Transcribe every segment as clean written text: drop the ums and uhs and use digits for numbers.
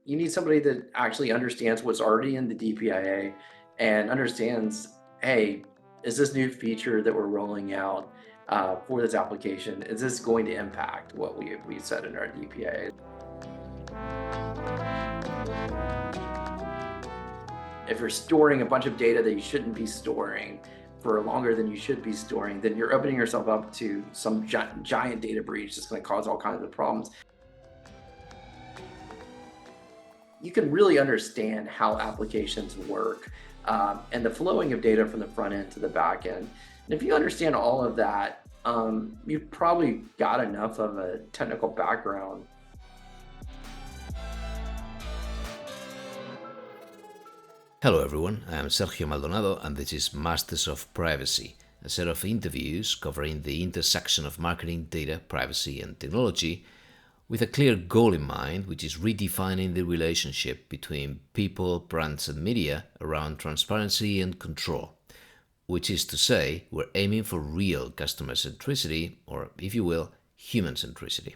you need somebody that actually understands what's already in the DPIA and understands, hey, is this new feature that we're rolling out for this application, is this going to impact what we said in our DPIA? If you're storing a bunch of data that you shouldn't be storing for longer than you should be storing, then you're opening yourself up to some giant data breach that's going to cause all kinds of problems. You can really understand how applications work and the flowing of data from the front end to the back end. And if you understand all of that, you've probably got enough of a technical background. Hello everyone, I am Sergio Maldonado and this is Masters of Privacy, a set of interviews covering the intersection of marketing, data, privacy and technology with a clear goal in mind, which is redefining the relationship between people, brands and media around transparency and control. Which is to say, we're aiming for real customer centricity, or if you will, human centricity.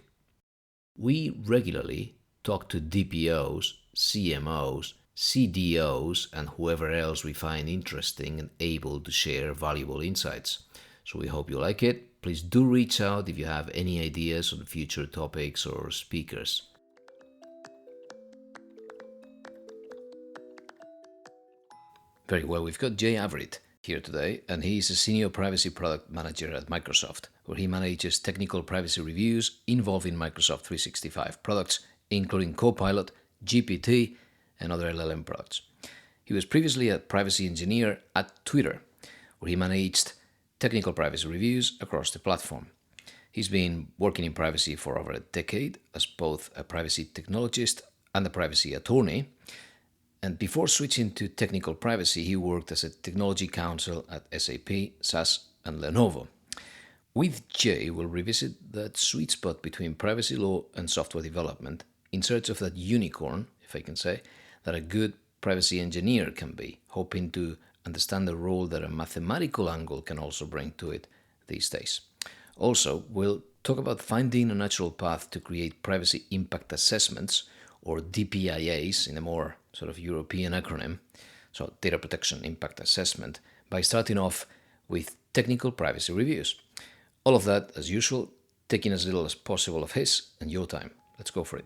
We regularly talk to DPOs, CMOs, CDOs, and whoever else we find interesting and able to share valuable insights. So we hope you like it. Please do reach out if you have any ideas on future topics or speakers. Very well, we've got Jay Averitt here today, and he is a senior privacy product manager at Microsoft, where he manages technical privacy reviews involving Microsoft 365 products, including Copilot, GPT, and other LLM products. He was previously a privacy engineer at Twitter, where he managed technical privacy reviews across the platform. He's been working in privacy for over a decade as both a privacy technologist and a privacy attorney. And before switching to technical privacy, he worked as a technology counsel at SAP, SAS, and Lenovo. With Jay, we'll revisit that sweet spot between privacy law and software development in search of that unicorn, if I can say, that a good privacy engineer can be, hoping to understand the role that a mathematical angle can also bring to it these days. Also, we'll talk about finding a natural path to create privacy impact assessments, or DPIAs in a more sort of European acronym, so Data Protection Impact Assessment, by starting off with technical privacy reviews. All of that, as usual, taking as little as possible of his and your time. Let's go for it.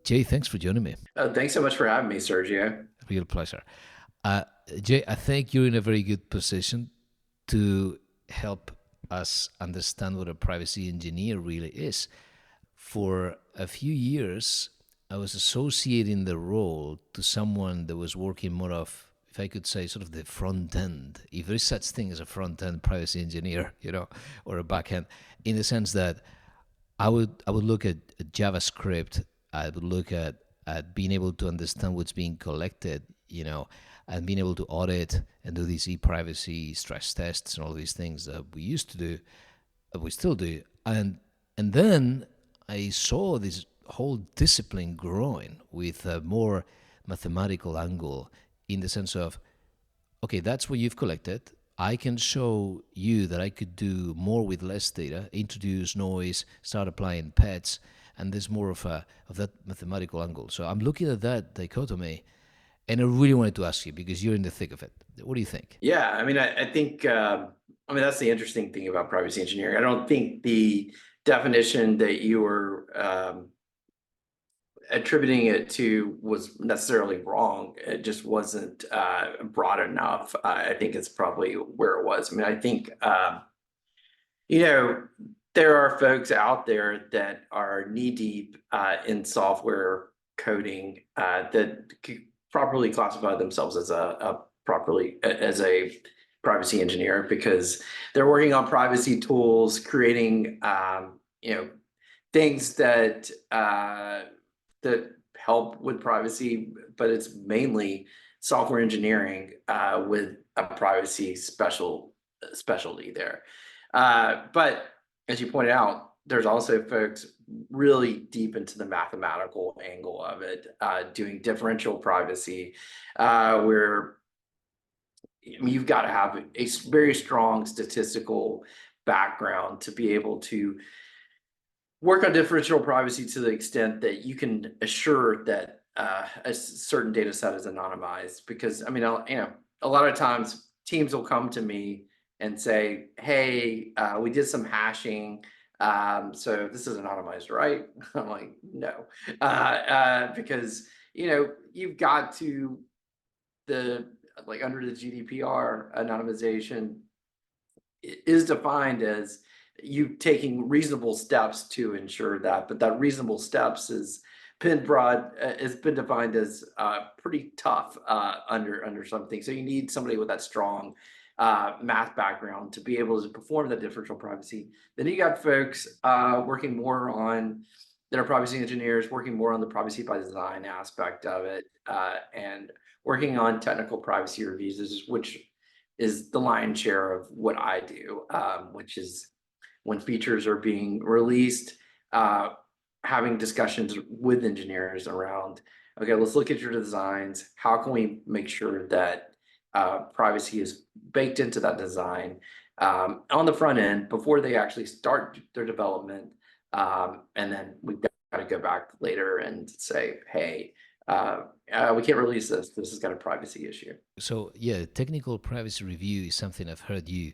Jay, thanks for joining me. Thanks so much for having me, Sergio. Real pleasure. Jay, I think you're in a very good position to help us understand what a privacy engineer really is. For a few years, I was associating the role to someone that was working more of, if I could say, sort of the front end, if there is such thing as a front end privacy engineer, or a back end, in the sense that I would look at JavaScript, I would look at being able to understand what's being collected, and being able to audit and do these e-privacy stress tests and all these things that we used to do, we still do. And then I saw this whole discipline growing with a more mathematical angle, in the sense of, okay, that's what you've collected. I can show you that I could do more with less data, introduce noise, start applying pets, and there's more of that mathematical angle. So I'm looking at that dichotomy, and I really wanted to ask you, because you're in the thick of it. What do you think? Yeah, I mean, I think, that's the interesting thing about privacy engineering. I don't think the definition that you were attributing it to was necessarily wrong. It just wasn't broad enough. I think it's probably where it was. I mean, I think, there are folks out there that are knee deep in software coding that properly classify themselves as a privacy engineer, because they're working on privacy tools, creating things that help with privacy, but it's mainly software engineering with a privacy specialty there. But as you pointed out, there's also folks really deep into the mathematical angle of it, doing differential privacy, where you've got to have a very strong statistical background to be able to work on differential privacy to the extent that you can assure that a certain data set is anonymized. Because I mean, a lot of times teams will come to me and say, "Hey, we did some hashing, so this is anonymized, right?" I'm like, "No," because you've got to the like under the GDPR anonymization is defined as you taking reasonable steps to ensure that, but that reasonable steps is has been defined as pretty tough under something. So you need somebody with that strong math background to be able to perform the differential privacy. Then you got folks working more on that are privacy engineers, working more on the privacy by design aspect of it, and working on technical privacy reviews, which is the lion's share of what I do, which is when features are being released, uh, having discussions with engineers around, okay, let's look at your designs. How can we make sure that privacy is baked into that design on the front end before they actually start their development? And then we've got to go back later and say, hey, we can't release this. This has got a privacy issue. So yeah, technical privacy review is something I've heard you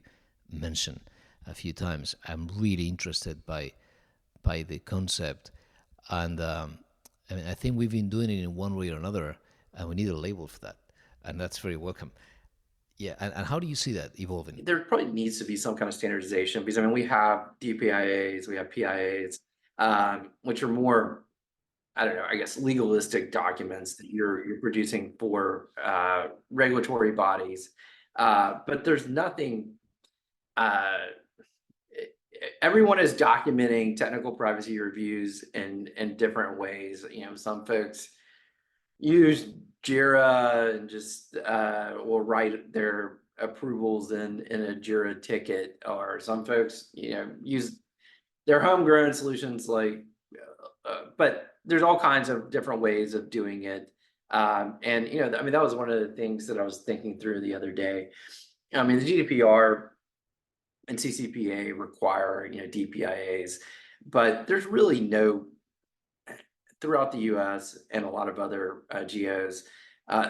mention a few times. I'm really interested by the concept, and I mean, I think we've been doing it in one way or another, and we need a label for that, and that's very welcome. Yeah, and how do you see that evolving? There probably needs to be some kind of standardization because I mean we have DPIAs, we have PIAs, which are more, I don't know, I guess legalistic documents that you're producing for regulatory bodies. But there's nothing. Uh, Everyone is documenting technical privacy reviews in different ways. Some folks use Jira and just will write their approvals in a Jira ticket, or some folks use their homegrown solutions like but there's all kinds of different ways of doing it. And I mean that was one of the things that I was thinking through the other day. I mean the GDPR and CCPA require DPIAs, but there's really no throughout the US and a lot of other geos,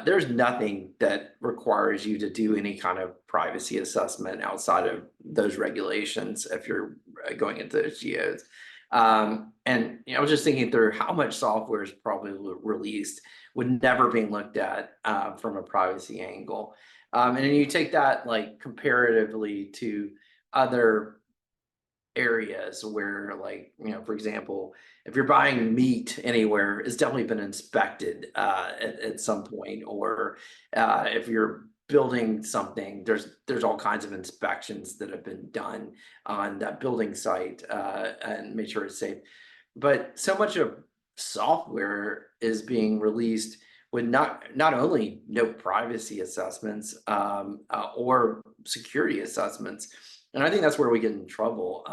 there's nothing that requires you to do any kind of privacy assessment outside of those regulations if you're going into those geos. And I was just thinking through how much software is probably released would never being looked at from a privacy angle. And then you take that like comparatively to other areas where like for example if you're buying meat anywhere it's definitely been inspected at some point, or if you're building something there's all kinds of inspections that have been done on that building site and make sure it's safe. But so much of software is being released with not only no privacy assessments or security assessments. And I think that's where we get in trouble.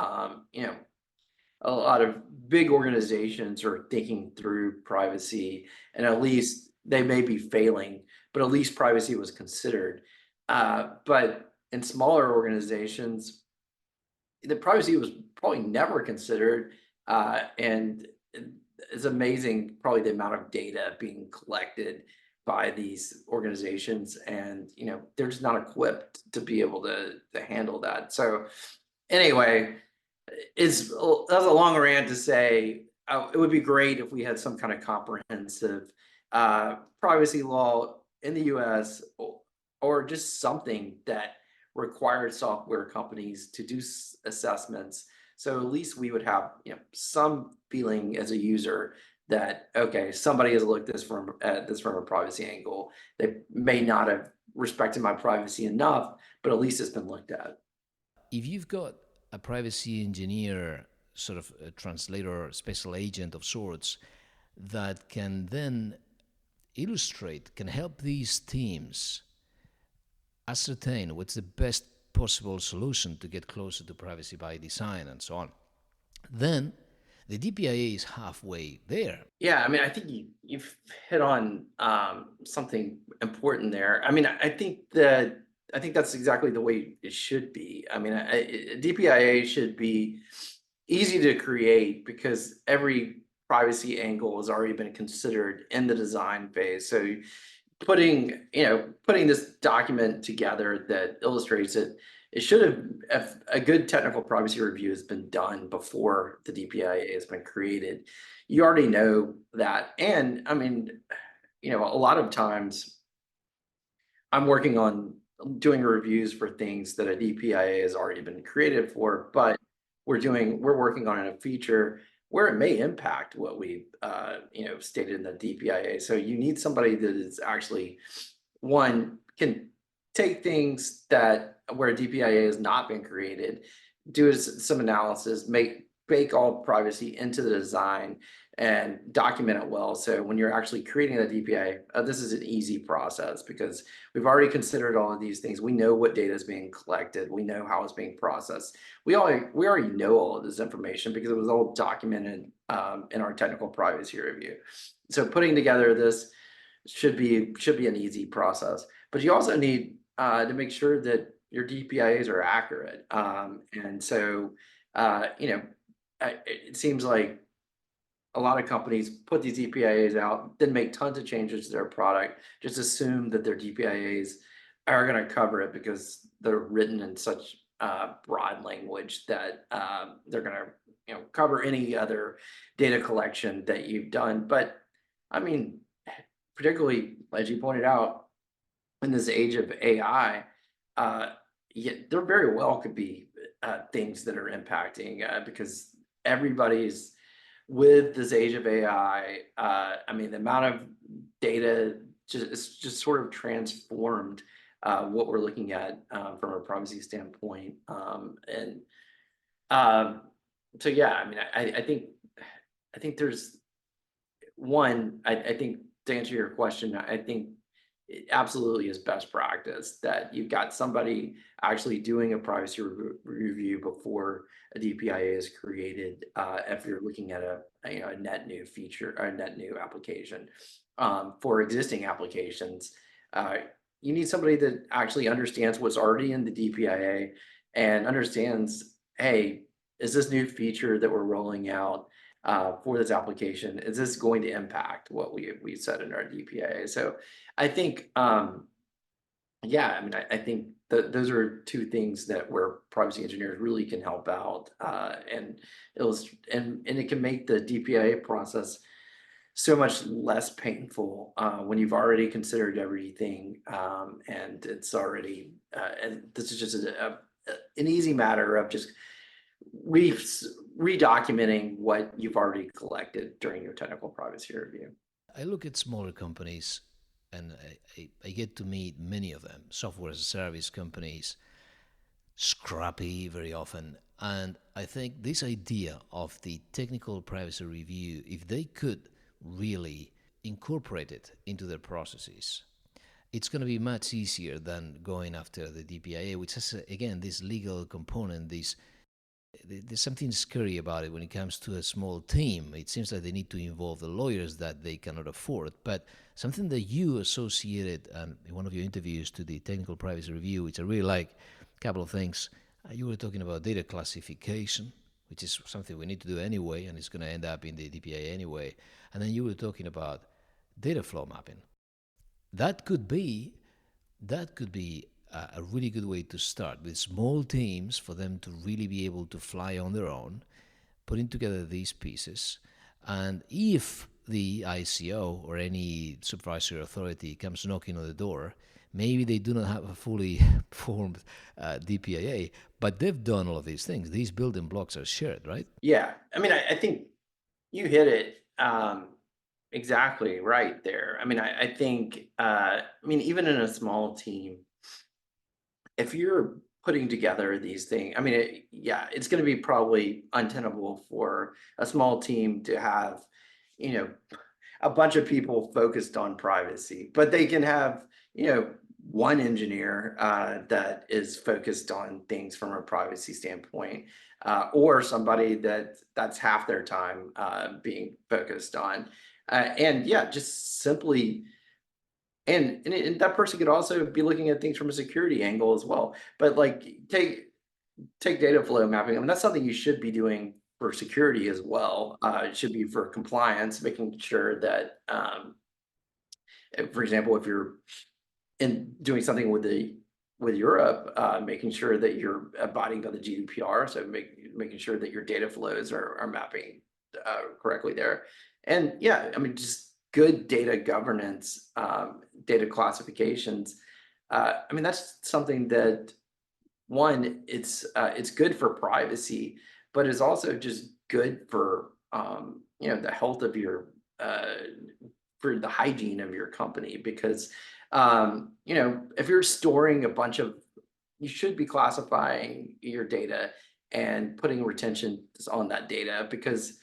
A lot of big organizations are thinking through privacy, and at least they may be failing, but at least privacy was considered. But in smaller organizations, the privacy was probably never considered. And it's amazing, probably the amount of data being collected by these organizations, and they're just not equipped to be able to handle that. So anyway, that's a long rant to say it would be great if we had some kind of comprehensive privacy law in the US, or just something that required software companies to do assessments. So at least we would have some feeling as a user that okay, somebody has looked at this from a privacy angle. They may not have respected my privacy enough, but at least it's been looked at. If you've got a privacy engineer, sort of a translator, special agent of sorts, that can then can help these teams ascertain what's the best possible solution to get closer to privacy by design and so on, then the DPIA is halfway there. Yeah, I mean, I think you've hit on something important there. I mean, I think that's exactly the way it should be. I mean, DPIA should be easy to create because every privacy angle has already been considered in the design phase. So putting this document together that illustrates it, it should have a good technical privacy review has been done before the DPIA has been created. You already know that. And I mean, a lot of times I'm working on doing reviews for things that a DPIA has already been created for, but we're working on a feature where it may impact what we stated in the DPIA. So you need somebody that is actually one can take things that where a DPIA has not been created, do some analysis, bake all privacy into the design and document it well. So when you're actually creating a DPIA, this is an easy process because we've already considered all of these things. We know what data is being collected. We know how it's being processed. We already know all of this information because it was all documented in our technical privacy review. So putting together this should be an easy process. But you also need to make sure that your DPIAs are accurate. And so it seems like a lot of companies put these DPIAs out, then make tons of changes to their product, just assume that their DPIAs are going to cover it because they're written in such broad language that they're going to cover any other data collection that you've done. But I mean, particularly as you pointed out, in this age of AI, yeah, there very well could be things that are impacting because everybody's with this age of AI. I mean, the amount of data just sort of transformed what we're looking at from a privacy standpoint. And so, yeah, I mean, I think there's one. I think to answer your question, I think it absolutely is best practice that you've got somebody actually doing a privacy review before a DPIA is created. If you're looking at a net new feature or a net new application, for existing applications, you need somebody that actually understands what's already in the DPIA and understands, hey, is this new feature that we're rolling out for this application, is this going to impact what we said in our DPIA? So I think, yeah, I mean, I think those are two things that where privacy engineers really can help out, and it can make the DPIA process so much less painful when you've already considered everything, and it's already, and this is just an easy matter of just redocumenting what you've already collected during your technical privacy review. I look at smaller companies and I get to meet many of them, software as a service companies, scrappy very often. And I think this idea of the technical privacy review, if they could really incorporate it into their processes, it's going to be much easier than going after the DPIA, which has, again, this legal component, there's something scary about it when it comes to a small team. It seems like they need to involve the lawyers that they cannot afford. But something that you associated in one of your interviews to the technical privacy review, which I really like, a couple of things. You were talking about data classification, which is something we need to do anyway, and it's going to end up in the DPIA anyway. And then you were talking about data flow mapping. That could be a really good way to start with small teams for them to really be able to fly on their own, putting together these pieces. And if the ICO or any supervisory authority comes knocking on the door, maybe they do not have a fully formed DPIA, but they've done all of these things. These building blocks are shared, right? Yeah, I mean, I think you hit it exactly right there. I mean, I think, I mean, even in a small team, if you're putting together these things, I mean, yeah, it's going to be probably untenable for a small team to have, you know, a bunch of people focused on privacy, but they can have, one engineer that is focused on things from a privacy standpoint, or somebody that's half their time being focused on, and yeah, just simply and that person could also be looking at things from a security angle as well. But like take data flow mapping. I mean, that's something you should be doing for security as well. It should be for compliance, making sure that, for example, if you're in doing something with Europe, making sure that you're abiding by the GDPR, so making sure that your data flows are mapping correctly there. And yeah, I mean, just good data governance, data classifications. I mean, that's something that one, it's good for privacy, but it's also just good for the health of your for the hygiene of your company because if you're storing a bunch of you should be classifying your data and putting retention on that data because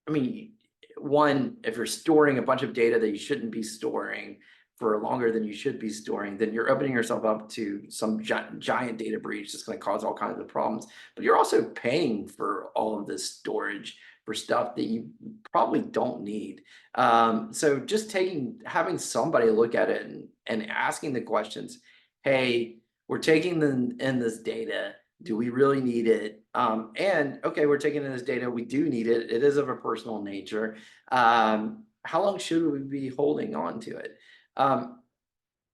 I mean, one, if you're storing a bunch of data that you shouldn't be storing for longer than you should be storing, then you're opening yourself up to some giant data breach that's going to cause all kinds of problems. But you're also paying for all of this storage for stuff that you probably don't need. So just having somebody look at it and asking the questions, hey, we're taking in this data. Do we really need it? And okay, we're taking in this data. We do need it. It is of a personal nature. How long should we be holding on to it?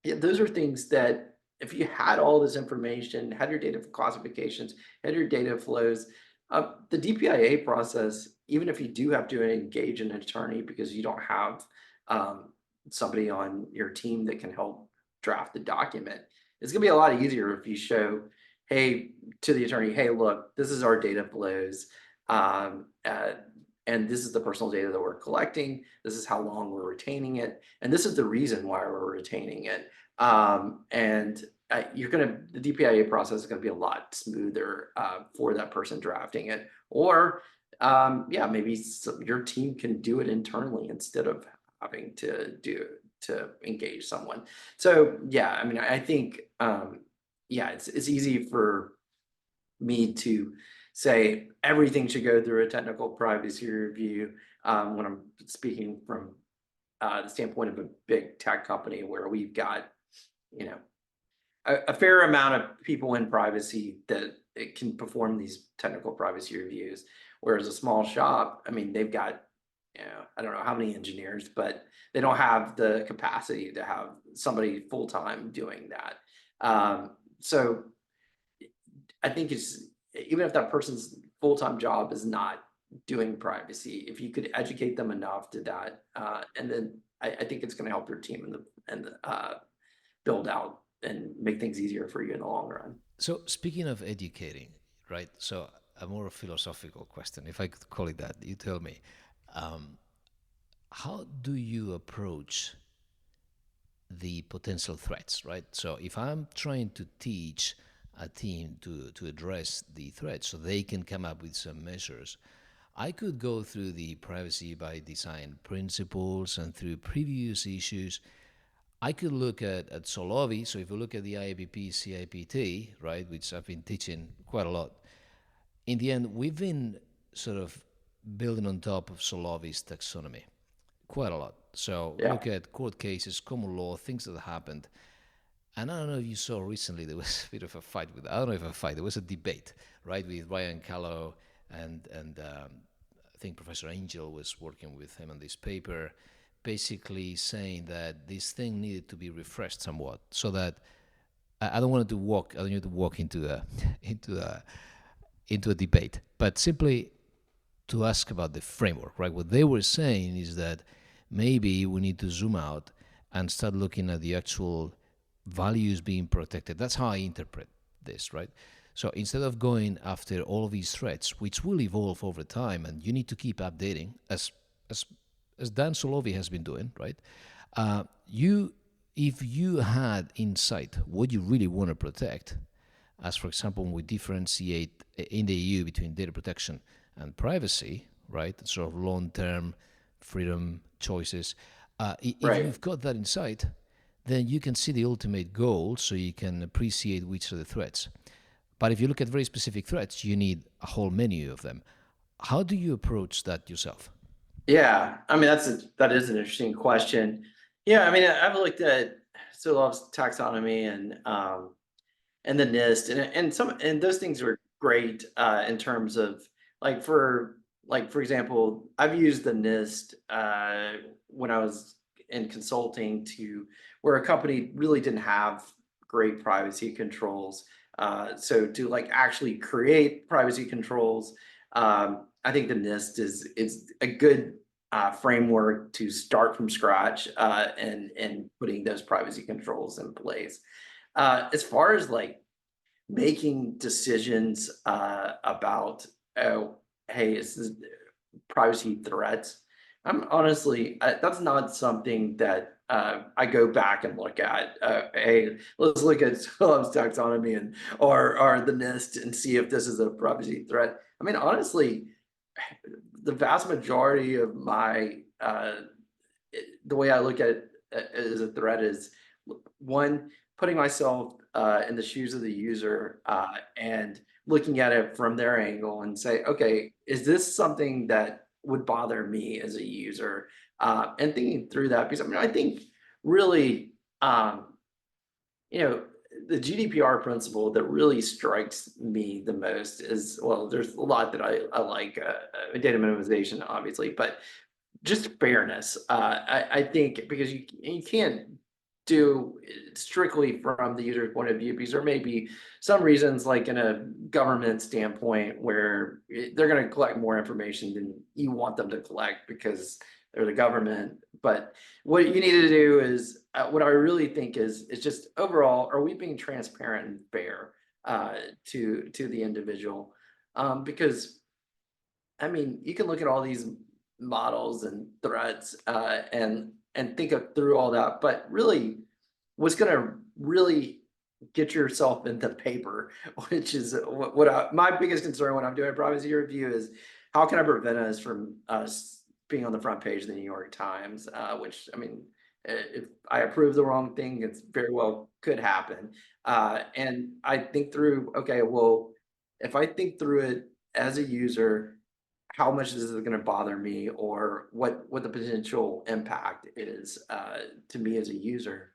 Yeah, those are things that if you had all this information, had your data classifications, had your data flows, the DPIA process, even if you do have to engage an attorney because you don't have somebody on your team that can help draft the document, it's gonna be a lot easier if you show, hey, to the attorney, hey, look, this is our data flows. Um, uh, and this is the personal data that we're collecting. This is how long we're retaining it. And this is the reason why we're retaining it. And the DPIA process is going to be a lot smoother for that person drafting it. Or, yeah, maybe your team can do it internally instead of having to engage someone. So, yeah, I mean, I think, yeah, it's easy for me to say everything should go through a technical privacy review when I'm speaking from the standpoint of a big tech company where we've got, you know, a fair amount of people in privacy that it can perform these technical privacy reviews. Whereas a small shop, I mean, they've got, I don't know how many engineers, but they don't have the capacity to have somebody full time doing that. So I think it's even if that person's full-time job is not doing privacy, if you could educate them enough to that, and then I think it's going to help your team and build out and make things easier for you in the long run. So speaking of educating, right? So a more philosophical question, if I could call it that, you tell me. Um, how do you approach the potential threats, right? So if I'm trying to teach a team to address the threats so they can come up with some measures, I could go through the privacy by design principles and through previous issues. I could look at Solovi. So if you look at the IAPP CIPT, right, which I've been teaching quite a lot, in the end, we've been sort of building on top of Solovi's taxonomy quite a lot. So Yeah. look at court cases, common law, things that happened. And I don't know if you saw recently, there was a bit of a fight I don't know if a fight, there was a debate, right, with Ryan Callow and I think Professor Angel was working with him on this paper, basically saying that this thing needed to be refreshed somewhat so that I don't want to walk, I don't need to walk into a debate, but simply to ask about the framework, right? What they were saying is that maybe we need to zoom out and start looking at the actual values being protected. That's how I interpret this, right? So instead of going after all of these threats, which will evolve over time, and you need to keep updating, as Dan Solovi has been doing, right? If you had insight what you really want to protect, as for example, when we differentiate in the EU between data protection and privacy, right? Sort of long-term freedom choices. If Right. you've got that insight, then you can see the ultimate goal so you can appreciate which are the threats. But if you look at very specific threats, you need a whole menu of them. How do you approach that yourself? Yeah. I mean, that is an interesting question. Yeah. I mean, I've looked at Sulov's taxonomy and the NIST and those things are great in terms of like for example, I've used the NIST when I was in consulting to where a company really didn't have great privacy controls. So to like actually create privacy controls, I think the NIST is a good framework to start from scratch and putting those privacy controls in place. As far as like making decisions about, oh, hey, is this privacy threats? I'm honestly, that's not something that I go back and look at. Hey, let's look at Phillips taxonomy and or the NIST and see if this is a privacy threat. I mean, honestly, the vast majority of my the way I look at it as a threat is one, putting myself in the shoes of the user and looking at it from their angle and say, okay, is this something that would bother me as a user? And thinking through that, because I mean, I think really, you know, the GDPR principle that really strikes me the most is, well, there's a lot that I like, data minimization, obviously, but just fairness. I think because you can't do it strictly from the user's point of view because there may be some reasons, like in a government standpoint, where they're going to collect more information than you want them to collect because they're the government. But what you need to do is, what I really think is just overall, are we being transparent and fair to the individual? Because I mean, you can look at all these models and threads and think of through all that, but really, what's going to really get yourself into paper, which is my biggest concern when I'm doing a privacy review is how can I prevent us from us being on the front page of the New York Times? Which I mean, if I approve the wrong thing, it's very well could happen. And I think through, okay, well, if I think through it as a user, how much this is going to bother me or what the potential impact is to me as a user,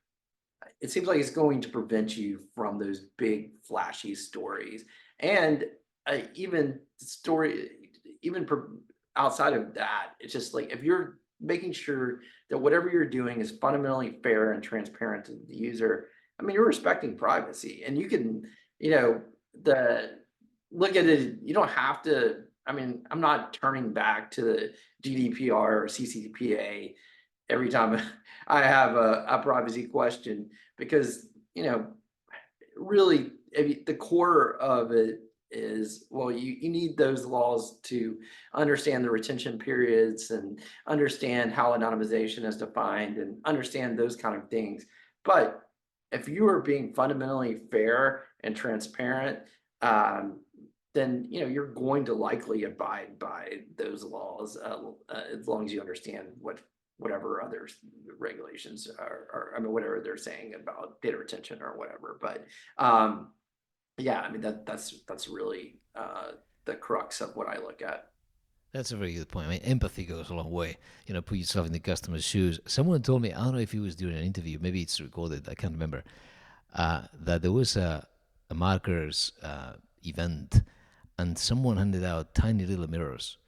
it seems like it's going to prevent you from those big flashy stories and even story even outside of that, it's just like if you're making sure that whatever you're doing is fundamentally fair and transparent to the user, I mean, you're respecting privacy and you can, you know, the look at it, you don't have to. I mean, I'm not turning back to the GDPR or CCPA every time I have a privacy question because, you know, really the core of it is, well, you need those laws to understand the retention periods and understand how anonymization is defined and understand those kind of things. But if you are being fundamentally fair and transparent, um, then you know you're going to likely abide by those laws as long as you understand whatever other regulations are, I mean, whatever they're saying about data retention or whatever. But yeah, I mean that's really the crux of what I look at. That's a very good point. I mean, empathy goes a long way. You know, put yourself in the customer's shoes. Someone told me, I don't know if he was doing an interview, maybe it's recorded, I can't remember, that there was a markers event and someone handed out tiny little mirrors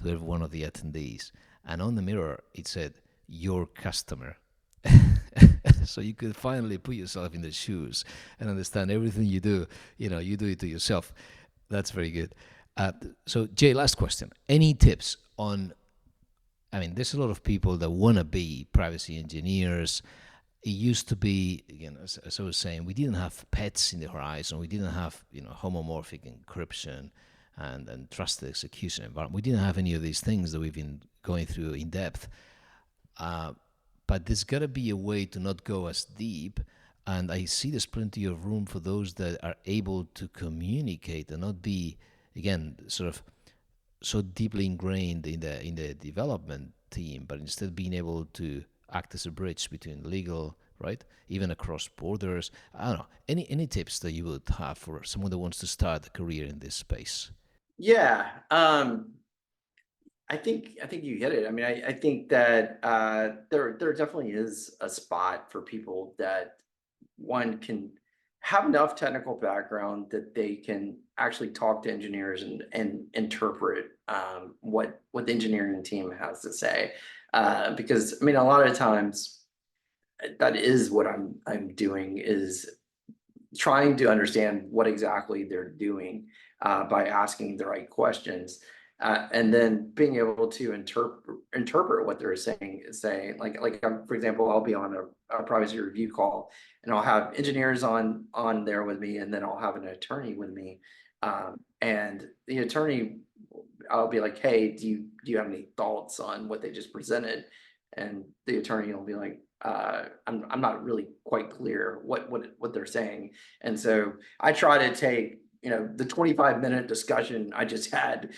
to every one of the attendees. And on the mirror, it said, your customer. So you could finally put yourself in the shoes and understand everything you do. You know, you do it to yourself. That's very good. So, Jay, last question. Any tips on? I mean, there's a lot of people that want to be privacy engineers. It used to be, again, as I was saying, we didn't have pets in the horizon. We didn't have, homomorphic encryption and trusted execution environment. We didn't have any of these things that we've been going through in depth. But there's got to be a way to not go as deep. And I see there's plenty of room for those that are able to communicate and not be, again, sort of so deeply ingrained in the development team, but instead being able to act as a bridge between legal, right, even across borders. I don't know. Any tips that you would have for someone that wants to start a career in this space? Yeah, I think you hit it. I mean, I think that there definitely is a spot for people that one can have enough technical background that they can actually talk to engineers and interpret what the engineering team has to say. Because I mean, a lot of times that is what I'm doing, is trying to understand what exactly they're doing by asking the right questions. And then being able to interpret what they're saying, for example, I'll be on a privacy review call, and I'll have engineers on there with me, and then I'll have an attorney with me. And the attorney, I'll be like, hey, do you have any thoughts on what they just presented? And the attorney will be like, I'm not really quite clear what they're saying. And so I try to take, the 25-minute discussion I just had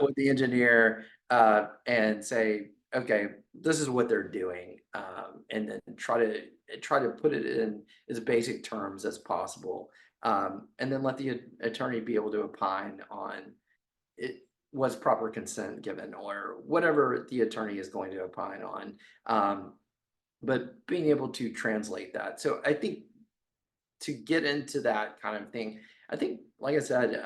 with the engineer and say, okay, this is what they're doing, and then try to put it in as basic terms as possible, and then let the attorney be able to opine on it. Was proper consent given, or whatever the attorney is going to opine on, but being able to translate that. So I think to get into that kind of thing, I think, like I said,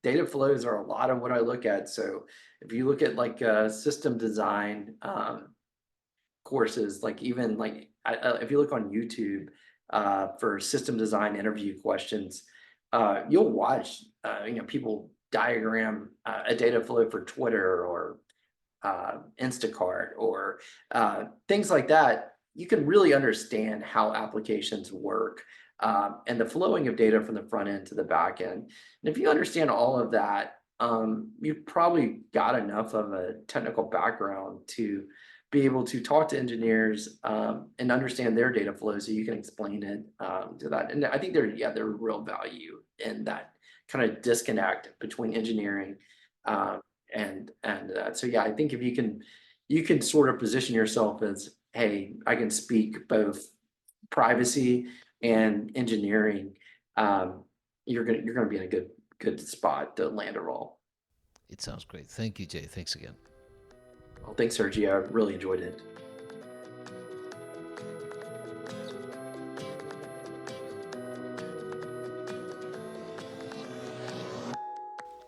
data flows are a lot of what I look at. So if you look at like system design courses, like even like if you look on YouTube for system design interview questions, you'll watch people diagram a data flow for Twitter or Instacart or things like that. You can really understand how applications work, and the flowing of data from the front end to the back end. And if you understand all of that, you've probably got enough of a technical background to be able to talk to engineers and understand their data flow, so you can explain it to that. And I think there's real value in that kind of disconnect between engineering and so yeah, I think if you can sort of position yourself as, hey, I can speak both privacy and engineering, you're gonna be in a good spot to land a role. It sounds great. Thank you, Jay. Thanks again. Well, thanks, Sergio. I really enjoyed it.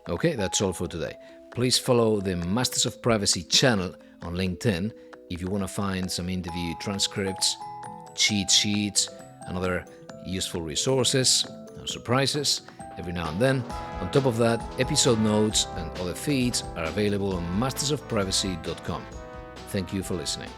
Okay, that's all for today. Please follow the Masters of Privacy channel on LinkedIn if you want to find some interview transcripts, cheat sheets, and other useful resources and surprises every now and then. On top of that, episode notes and other feeds are available on mastersofprivacy.com. Thank you for listening.